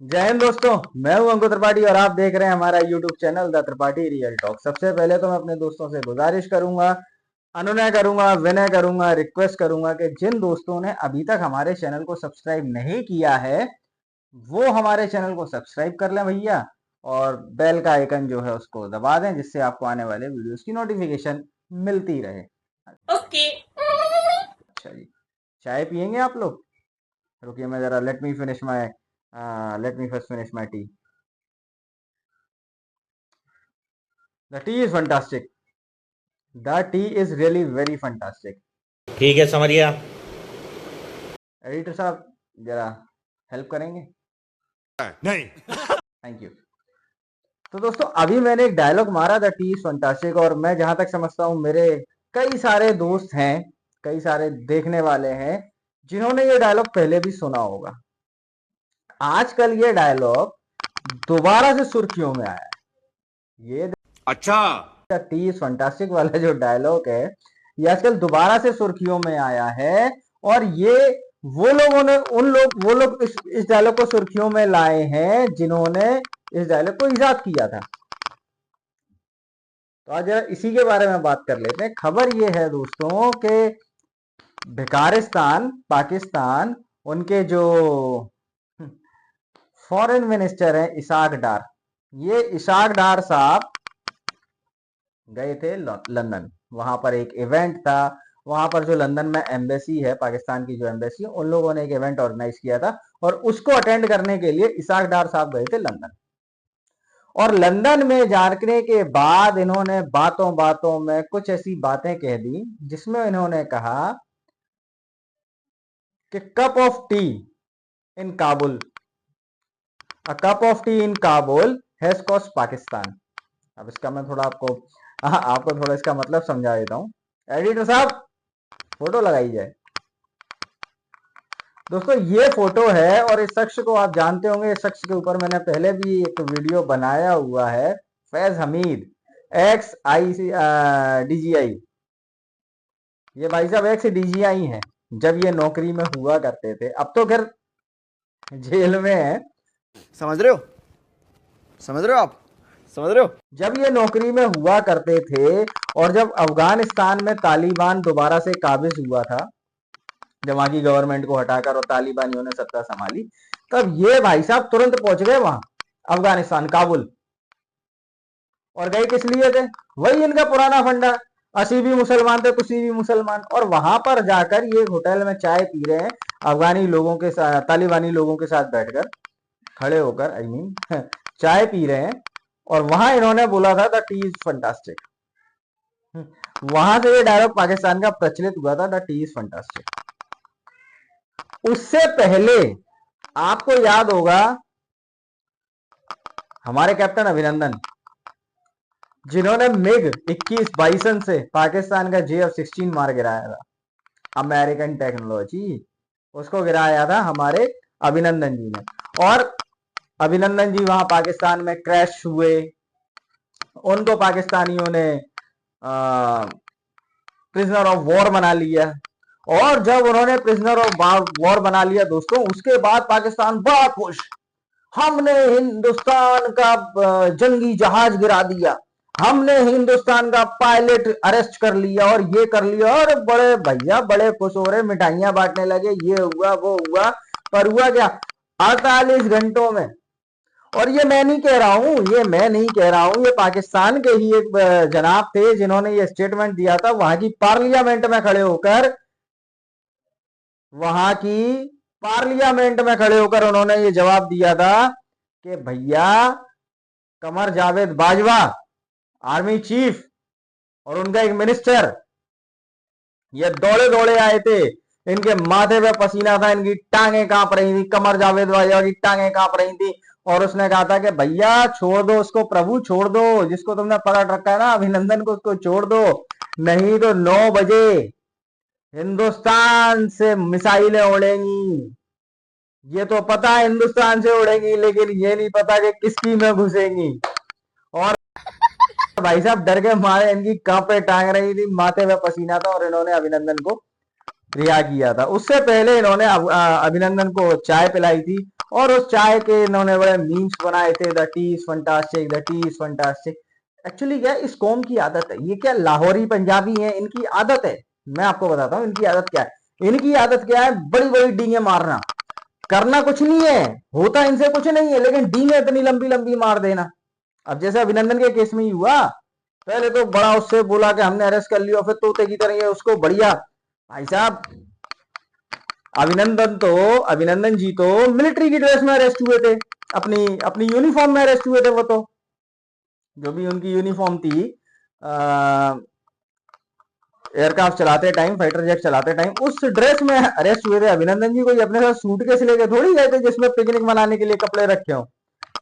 जय हिंद दोस्तों। मैं हूं अंकुर त्रिपाठी और आप देख रहे हैं हमारा YouTube channel the Tripathi real talk. सबसे पहले तो मैं अपने दोस्तों से गुजारिश करूंगा, अनुनय करूंगा, विनय करूंगा, रिक्वेस्ट करूंगा कि जिन दोस्तों ने अभी तक हमारे चैनल को सब्सक्राइब नहीं किया है वो हमारे चैनल को सब्सक्राइब कर लें भैया, और बेल का आइकन जो है उसको दबा दें जिससे आपको आने वाले वीडियोस की नोटिफिकेशन मिलती रहे। ओके। अच्छा जी, चाय पियेंगे आप लोग? रुकिए, मैं जरा let me first finish my T. The tea is fantastic. The tea is really very fantastic. ठीक है, समझ गया। एडिटर साहब, जरा हेल्प करेंगे? नहीं। Thank you. तो दोस्तों, अभी मैंने एक डायलॉग मारा द टी इज फंटास्टिक, और मैं जहां तक समझता हूं मेरे कई सारे दोस्त हैं, कई सारे देखने वाले हैं जिन्होंने ये डायलॉग पहले भी सुना होगा। आजकल ये डायलॉग दोबारा से सुर्खियों में आया है। ये अच्छा। टी इज फंटास्टिक वाला जो डायलॉग है ये आजकल दोबारा से सुर्खियों में आया है, और ये वो लोग इस डायलॉग को सुर्खियों में लाए हैं जिन्होंने इस डायलॉग को इजाद किया था। तो आज इसी के बारे में बात कर लेते हैं। खबर ये है दोस्तों कि भिकारिस्तान पाकिस्तान, उनके जो फॉरेन मिनिस्टर हैं इसाक डार, ये इसाक डार साहब गए थे लंदन। वहां पर एक इवेंट था। वहां पर जो लंदन में एम्बेसी है, पाकिस्तान की जो एम्बेसी है, उन लोगों ने एक इवेंट ऑर्गेनाइज किया था और उसको अटेंड करने के लिए इसाक डार साहब गए थे लंदन। और लंदन में जाने के बाद इन्होंने बातों बातों में कुछ ऐसी बातें कह दी जिसमें इन्होंने कहा कि cup of T in Kabul, a cup of T in Kabul has cost Pakistan. अब इसका मैं थोड़ा आपको थोड़ा इसका मतलब समझा देता हूं। एडिटर साहब, फोटो लगाई जाए। दोस्तों, ये फोटो है और इस शख्स को आप जानते होंगे। इस शख्स के ऊपर मैंने पहले भी एक वीडियो बनाया हुआ है। फैज हमीद, एक्स आई डीजीआई। ये भाई साहब एक्स डीजीआई हैं जब ये नौकरी में हुआ करते थे। अब तो खैर जेल में है। समझ रहे हो? समझ रहे हो आप? समझ रहे हो? जब ये नौकरी में हुआ करते थे और जब अफगानिस्तान में तालिबान दोबारा से काबिज हुआ था, जब वहां की गवर्नमेंट को हटाकर और तालिबानियों ने सत्ता संभाली, तब ये भाई साहब तुरंत पहुंच गए वहां अफगानिस्तान काबुल। और गए किस लिए थे? वही इनका पुराना फंडा, असी भी मुसलमान थे कुसी भी मुसलमान। और वहां पर जाकर ये होटल में चाय पी रहे हैं अफगानी लोगों के साथ, तालिबानी लोगों के साथ बैठकर, खड़े होकर, आई मीन चाय पी रहे हैं। और वहां इन्होंने बोला था द टी इज फंटास्टिक। वहां से ये डायलॉग पाकिस्तान का प्रचलित हुआ था, द टी इज फंटास्टिक। उससे पहले आपको याद होगा हमारे कैप्टन अभिनंदन, जिन्होंने मिग 21 बाइसन से पाकिस्तान का JF-16 मार गिराया था, अमेरिकन टेक्नोलॉजी, उसको गिराया था हमारे अभिनंदन जी ने। और अभिनंदन जी वहां पाकिस्तान में क्रैश हुए। उनको पाकिस्तानियों ने प्रिजनर ऑफ वॉर बना लिया। और जब उन्होंने प्रिजनर ऑफ वॉर बना लिया दोस्तों, उसके बाद पाकिस्तान बड़ा खुश, हमने हिंदुस्तान का जंगी जहाज गिरा दिया, हमने हिंदुस्तान का पायलट अरेस्ट कर लिया और ये कर लिया। और बड़े भैया बड़े खुश हो रहे, मिठाइयां बांटने लगे, ये हुआ वो हुआ। पर हुआ क्या? 48 घंटों में। और ये मैं नहीं कह रहा हूं, ये पाकिस्तान के ही एक जनाब थे जिन्होंने ये स्टेटमेंट दिया था वहां की पार्लियामेंट में खड़े होकर। वहां की पार्लियामेंट में खड़े होकर उन्होंने ये जवाब दिया था कि भैया, कमर जावेद बाजवा, आर्मी चीफ, और उनका एक मिनिस्टर, ये दौड़े दौड़े आए थे। इनके माथे पे पसीना था, इनकी टांगे कांप रही थी, कमर जावेद बाजवा की टांगे कांप रही थी। और उसने कहा था कि भैया छोड़ दो उसको, प्रभु छोड़ दो, जिसको तुमने पकड़ रखा है ना अभिनंदन को, उसको छोड़ दो, नहीं तो 9 बजे हिंदुस्तान से मिसाइलें उड़ेंगी। ये तो पता है हिंदुस्तान से उड़ेंगी, लेकिन ये नहीं पता कि किसकी में घुसेंगी। और भाई साहब डर के मारे इनकी कांपे टांग रही थी, माथे में पसीना था, और इन्होंने अभिनंदन को रिहा किया था। उससे पहले इन्होंने अभिनंदन को चाय पिलाई थी और उस चाय के इन्होंने बड़े मीम्स बनाए थे, the tea is fantastic, the tea is fantastic. Actually क्या है, इस कौम की आदत है, ये क्या लाहौरी पंजाबी है, इनकी आदत है। मैं आपको बताता हूँ इनकी आदत क्या है। इनकी आदत क्या है, बड़ी बड़ी डींगे मारना। करना कुछ नहीं है, होता इनसे कुछ नहीं है, लेकिन डींगे इतनी लंबी लंबी मार देना। अब जैसे अभिनंदन के केस में ही हुआ, पहले तो बड़ा उससे बोला कि हमने अरेस्ट कर लिया, फिर तोते की तरह ये उसको बढ़िया। भाई साहब, अभिनंदन जी तो मिलिट्री की ड्रेस में अरेस्ट हुए थे, अपनी अपनी यूनिफॉर्म में अरेस्ट हुए थे। वो तो जो भी उनकी यूनिफॉर्म थी, एयरक्राफ्ट चलाते टाइम, फाइटर जेट चलाते टाइम, उस ड्रेस में अरेस्ट हुए थे। अभिनंदन जी कोई अपने साथ सूटकेस लेके थोड़ी गए थे जिसमें पिकनिक मनाने के लिए कपड़े रखे हो।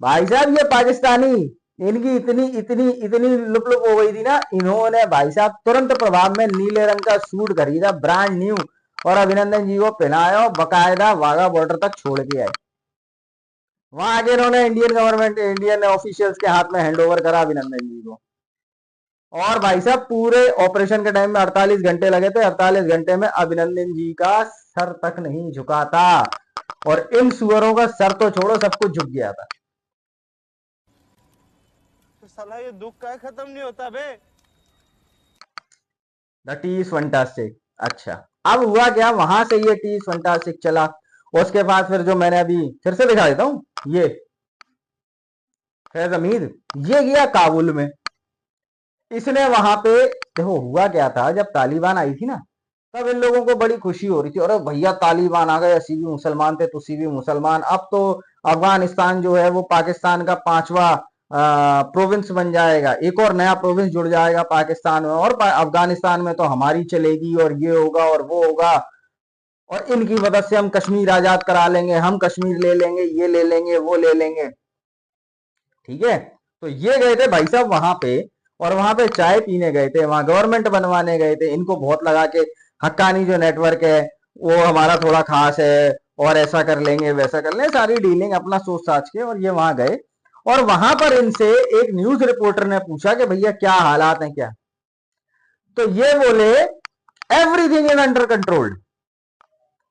भाई साहब, ये पाकिस्तानी, इनकी इतनी इतनी इतनी लुप लुप हो गई थी ना, इन्होंने भाई साहब तुरंत प्रभाव में नीले रंग का सूट खरीदा, ब्रांड न्यू, और अभिनंदन जी को पहनाया और बकायदा वाघा बॉर्डर तक छोड़ के आए। वहां आके इन्होंने इंडियन गवर्नमेंट, इंडियन ऑफिशियल्स के हाथ में हैंड ओवर करा अभिनंदन जी को। और भाई साहब, पूरे ऑपरेशन के टाइम में 48 घंटे लगे थे, 48 घंटे में अभिनंदन जी का सर तक नहीं झुका था, और इन सुअरों का सर तो छोड़ो, सब कुछ झुक गया था। तो साला ये दुख का खत्म नहीं होता बे। The tea is fantastic. अच्छा, अब हुआ क्या, वहां से ये टी इज फंटास्टिक चला। उसके बाद फिर जो मैंने अभी फिर से दिखा देता हूं, ये फैज हमीद, ये गया काबुल में। इसने वहां पे, देखो हुआ क्या था, जब तालिबान आई थी ना, तब इन लोगों को बड़ी खुशी हो रही थी, अरे भैया तालिबान आ गए, असी भी मुसलमान थे, तुसी भी मुसलमान, अब तो अफगानिस्तान जो है वो पाकिस्तान का 5वां प्रोविंस बन जाएगा, एक और नया प्रोविंस जुड़ जाएगा पाकिस्तान में, और अफगानिस्तान में तो हमारी चलेगी, और ये होगा और वो होगा, और इनकी मदद से हम कश्मीर आजाद करा लेंगे, हम कश्मीर ले लेंगे, ये ले लेंगे, वो ले लेंगे। ठीक है, तो ये गए थे भाई साहब वहां पे, और वहां पे चाय पीने गए थे, वहां गवर्नमेंट बनवाने गए थे। इनको बहुत लगा कि हक्कानी जो नेटवर्क है वो हमारा थोड़ा खास है, और ऐसा कर लेंगे वैसा कर लेंगे, सारी डीलिंग अपना सोच साच के, और ये वहां गए। और वहां पर इनसे एक न्यूज रिपोर्टर ने पूछा कि भैया क्या हालात हैं क्या, तो ये बोले everything is under controlled,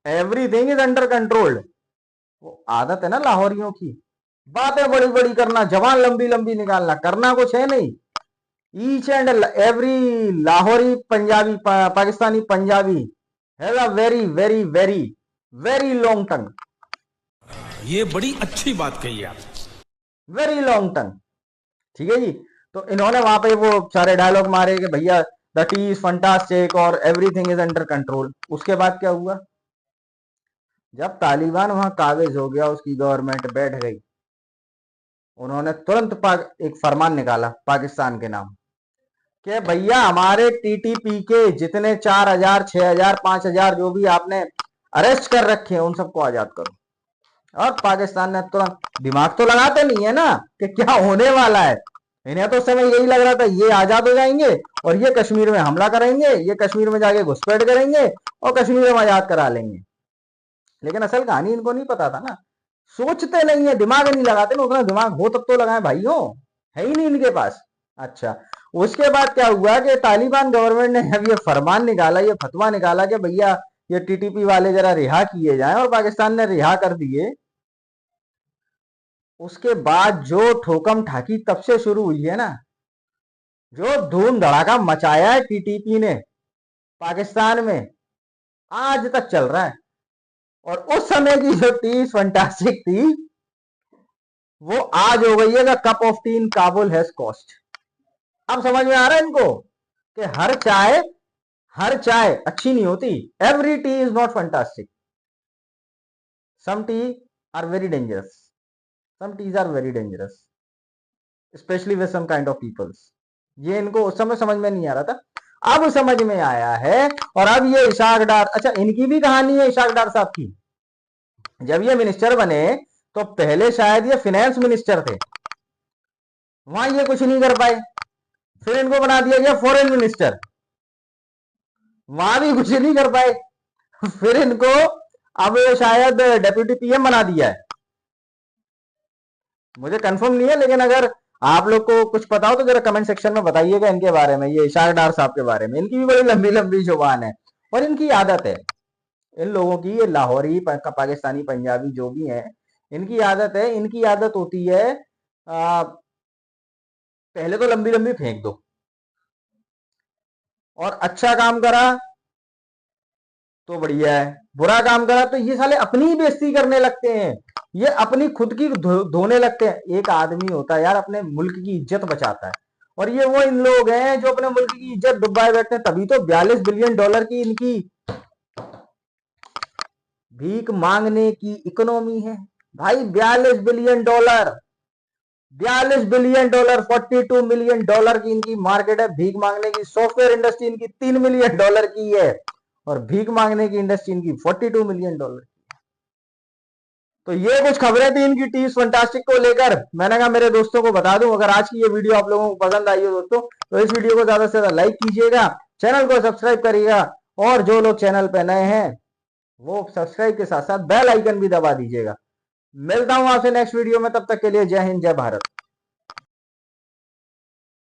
everything is under controlled. वो आदत है ना लाहौरियों की, बातें बड़ी बड़ी करना, जबान लंबी लंबी निकालना, करना कुछ है नहीं। Each and every Lahori Punjabi, Pakistani Punjabi has a very very very very long tongue, ये बड़ी अच्छी बात कही आप। Very long tongue. ठीक है जी, तो इन्होंने वहां पे वो सारे डायलॉग मारे कि भैया द टी इज फंटास्टिक और एवरीथिंग इज अंडर कंट्रोल। उसके बाद क्या हुआ, जब तालिबान वहां काबिज हो गया, उसकी गवर्नमेंट बैठ गई, उन्होंने तुरंत एक फरमान निकाला पाकिस्तान के नाम कि भैया हमारे टीटीपी के जितने 4000, 6000, 5000 जो भी आपने अरेस्ट कर रखे हैं, उन सबको आजाद करो। और पाकिस्तान ने तुरंत, दिमाग तो लगाते नहीं है ना कि क्या होने वाला है, इन्हें तो उस समय यही लग रहा था ये आजाद हो जाएंगे और ये कश्मीर में हमला करेंगे, ये कश्मीर में जाके घुसपैठ करेंगे और कश्मीर में आजाद करा लेंगे। लेकिन असल कहानी इनको नहीं पता था ना, सोचते नहीं है, दिमाग नहीं लगाते ना, उतना दिमाग हो तब तो लगाए भाइयों, है ही नहीं इनके पास। अच्छा, उसके बाद क्या हुआ कि तालिबान गवर्नमेंट ने अब ये फरमान निकाला, ये फतवा निकाला कि भैया ये टीटीपी वाले जरा रिहा किए जाएं, और पाकिस्तान ने रिहा कर दिए। उसके बाद जो ठोकम ठाकी तब से शुरू हुई है ना, जो धूम धड़ाका मचाया है टीटीपी ने पाकिस्तान में, आज तक चल रहा है। और उस समय की जो टी फंटास्टिक थी, वो आज हो गई है the cup of T in Kabul has cost. अब समझ में आ रहा है इनको कि हर चाय अच्छी नहीं होती, every tea is not fantastic, some tea are very dangerous, some teas are very dangerous, specially with some kind of peoples. ये इनको उस समय समझ में नहीं आ रहा था, अब समझ में आया है। और अब ये इशाक डार, अच्छा इनकी भी कहानी है इशाक डार साहब की। जब ये मिनिस्टर बने तो पहले शायद ये फिनेंस मिनिस्टर थे, वहां ये कुछ नहीं कर पाए, फिर इनको बना दिया गया फॉरेन मिनिस्टर, वहां भी कुछ नहीं कर पाए, फिर इनको अब शायद डेप्यूटी पीएम बना दिया है, मुझे कंफर्म नहीं है, लेकिन अगर आप लोग को कुछ पता हो तो जरा कमेंट सेक्शन में बताइएगा इनके बारे में, ये इशाक डार साहब के बारे में। इनकी भी बड़ी लंबी लंबी जुबान है, और इनकी आदत है इन लोगों की, ये लाहौरी पाकिस्तानी पंजाबी जो भी हैं, इनकी आदत है, इनकी आदत होती है पहले तो लंबी लंबी फेंक दो, और अच्छा काम करा तो बढ़िया है, बुरा काम करा तो ये साले अपनी ही बेइज्जती करने लगते हैं, ये अपनी खुद की धोने लगते हैं। एक आदमी होता है यार अपने मुल्क की इज्जत बचाता है, और ये वो इन लोग हैं जो अपने मुल्क की इज्जत डुबाए बैठते हैं। तभी तो $42 बिलियन की इनकी भीख मांगने की इकोनॉमी है भाई। $42 बिलियन, $42 बिलियन, $42 मिलियन की इनकी मार्केट है भीख मांगने की। सॉफ्टवेयर इंडस्ट्री इनकी $3 मिलियन की है, और भीख मांगने की इंडस्ट्री इनकी $42 मिलियन। तो ये कुछ खबरें थी इनकी टीम्स फंटास्टिक को लेकर, मैंने कहा मेरे दोस्तों को बता दूं। अगर आज की ये वीडियो आप लोगों को पसंद आई हो दोस्तों, तो इस वीडियो को ज्यादा से ज्यादा लाइक कीजिएगा, चैनल को सब्सक्राइब करिएगा, और जो लोग चैनल पे नए हैं वो सब्सक्राइब के साथ साथ बेल आइकन भी दबा दीजिएगा। मिलता हूं आपसे नेक्स्ट वीडियो में, तब तक के लिए जय हिंद, जय भारत।